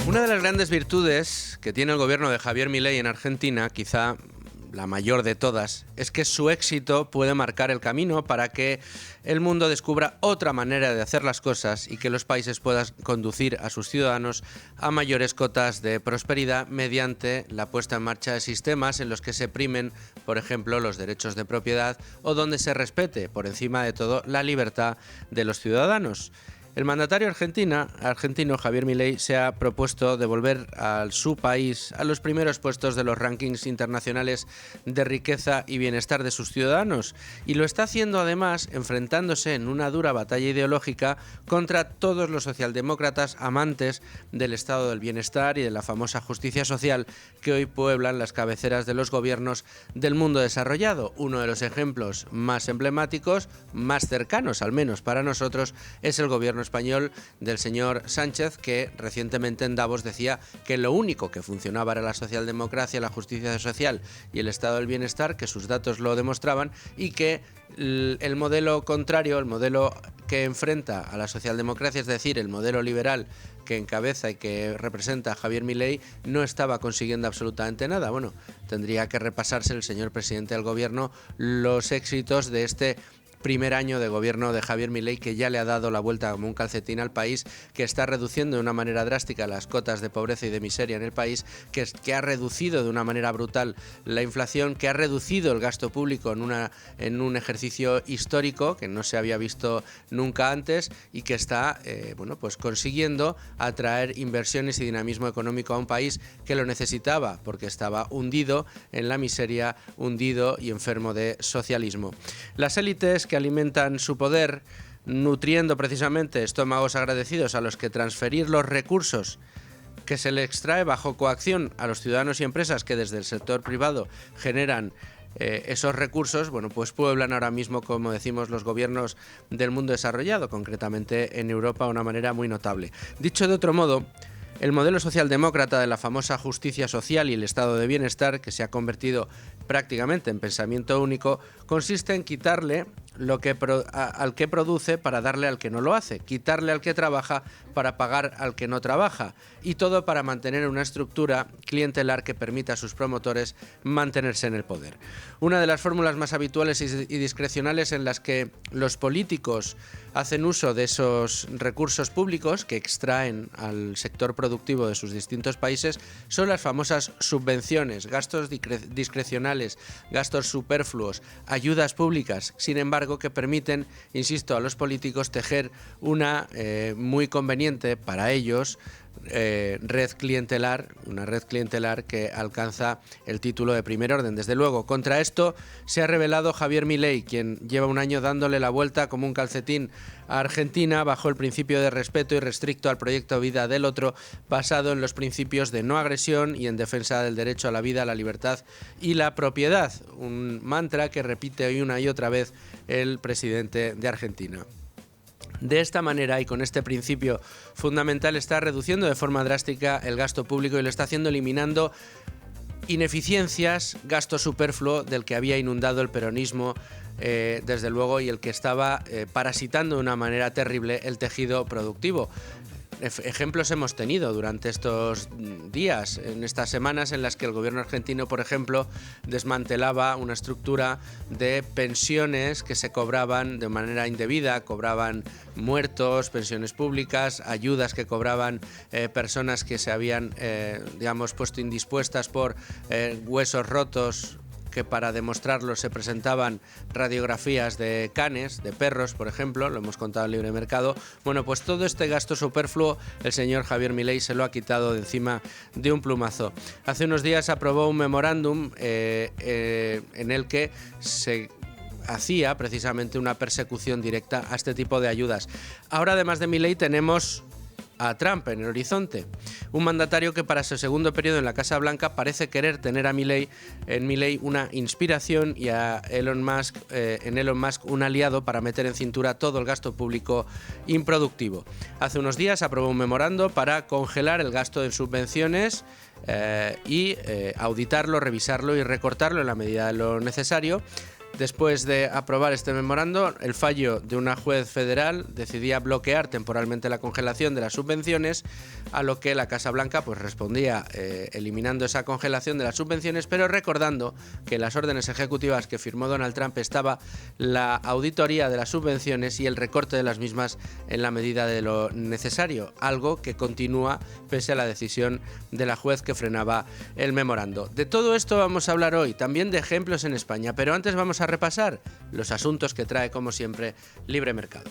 Una de las grandes virtudes que tiene el gobierno de Javier Milei en Argentina, quizá la mayor de todas, es que su éxito puede marcar el camino para que el mundo descubra otra manera de hacer las cosas y que los países puedan conducir a sus ciudadanos a mayores cotas de prosperidad mediante la puesta en marcha de sistemas en los que se primen, por ejemplo, los derechos de propiedad o donde se respete, por encima de todo, la libertad de los ciudadanos. El mandatario argentino Javier Milei se ha propuesto devolver a su país a los primeros puestos de los rankings internacionales de riqueza y bienestar de sus ciudadanos, y lo está haciendo además enfrentándose en una dura batalla ideológica contra todos los socialdemócratas amantes del estado del bienestar y de la famosa justicia social que hoy pueblan las cabeceras de los gobiernos del mundo desarrollado. Uno de los ejemplos más emblemáticos, más cercanos al menos para nosotros, es el gobierno español del señor Sánchez, que recientemente en Davos decía que lo único que funcionaba era la socialdemocracia, la justicia social y el estado del bienestar, que sus datos lo demostraban, y que el modelo contrario, el modelo que enfrenta a la socialdemocracia, es decir, el modelo liberal que encabeza y que representa Javier Milei, no estaba consiguiendo absolutamente nada. Bueno, tendría que repasarse el señor presidente del gobierno los éxitos de este primer año de gobierno de Javier Milei, que ya le ha dado la vuelta como un calcetín al país, que está reduciendo de una manera drástica las cotas de pobreza y de miseria en el país, que ha reducido de una manera brutal la inflación, que ha reducido el gasto público en un ejercicio histórico que no se había visto nunca antes, y que está pues consiguiendo atraer inversiones y dinamismo económico a un país que lo necesitaba, porque estaba hundido en la miseria, hundido y enfermo de socialismo. Las élites que alimentan su poder, nutriendo precisamente estómagos agradecidos a los que transferir los recursos que se le extrae bajo coacción a los ciudadanos y empresas que desde el sector privado generan esos recursos, pues pueblan ahora mismo, como decimos, los gobiernos del mundo desarrollado, concretamente en Europa, de una manera muy notable. Dicho de otro modo, el modelo socialdemócrata de la famosa justicia social y el estado de bienestar, que se ha convertido prácticamente en pensamiento único, consiste en quitarle al que produce para darle al que no lo hace, quitarle al que trabaja para pagar al que no trabaja, y todo para mantener una estructura clientelar que permita a sus promotores mantenerse en el poder. Una de las fórmulas más habituales y discrecionales en las que los políticos hacen uso de esos recursos públicos que extraen al sector productivo de sus distintos países son las famosas subvenciones, gastos discrecionales, gastos superfluos, ayudas públicas, sin embargo, que permiten, insisto, a los políticos tejer una muy conveniente para ellos red clientelar, una red clientelar que alcanza el título de primer orden. Desde luego, contra esto se ha rebelado Javier Milei, quien lleva un año dándole la vuelta como un calcetín a Argentina bajo el principio de respeto irrestricto al proyecto vida del otro, basado en los principios de no agresión y en defensa del derecho a la vida, la libertad y la propiedad, un mantra que repite una y otra vez el presidente de Argentina. De esta manera y con este principio fundamental está reduciendo de forma drástica el gasto público y lo está haciendo eliminando ineficiencias, gasto superfluo del que había inundado el peronismo, desde luego, y el que estaba parasitando de una manera terrible el tejido productivo. Ejemplos hemos tenido durante estos días, en estas semanas en las que el gobierno argentino, por ejemplo, desmantelaba una estructura de pensiones que se cobraban de manera indebida, cobraban muertos, pensiones públicas, ayudas que cobraban personas que se habían, puesto indispuestas por huesos rotos, que para demostrarlo se presentaban radiografías de canes, de perros, por ejemplo, lo hemos contado en Libre Mercado. Pues todo este gasto superfluo el señor Javier Milei se lo ha quitado de encima de un plumazo. Hace unos días aprobó un memorándum en el que se hacía precisamente una persecución directa a este tipo de ayudas. Ahora, además de Milei, tenemos a Trump en el horizonte, un mandatario que para su segundo periodo en la Casa Blanca parece querer tener en Milei una inspiración y a Elon Musk un aliado para meter en cintura todo el gasto público improductivo. Hace unos días aprobó un memorando para congelar el gasto en subvenciones y auditarlo, revisarlo y recortarlo en la medida de lo necesario, Después de aprobar este memorando, el fallo de una juez federal decidía bloquear temporalmente la congelación de las subvenciones, a lo que la Casa Blanca pues respondía eliminando esa congelación de las subvenciones, pero recordando que en las órdenes ejecutivas que firmó Donald Trump estaba la auditoría de las subvenciones y el recorte de las mismas en la medida de lo necesario, algo que continúa pese a la decisión de la juez que frenaba el memorando. De todo esto vamos a hablar hoy, también de ejemplos en España, pero antes vamos a repasar los asuntos que trae, como siempre, Libre Mercado.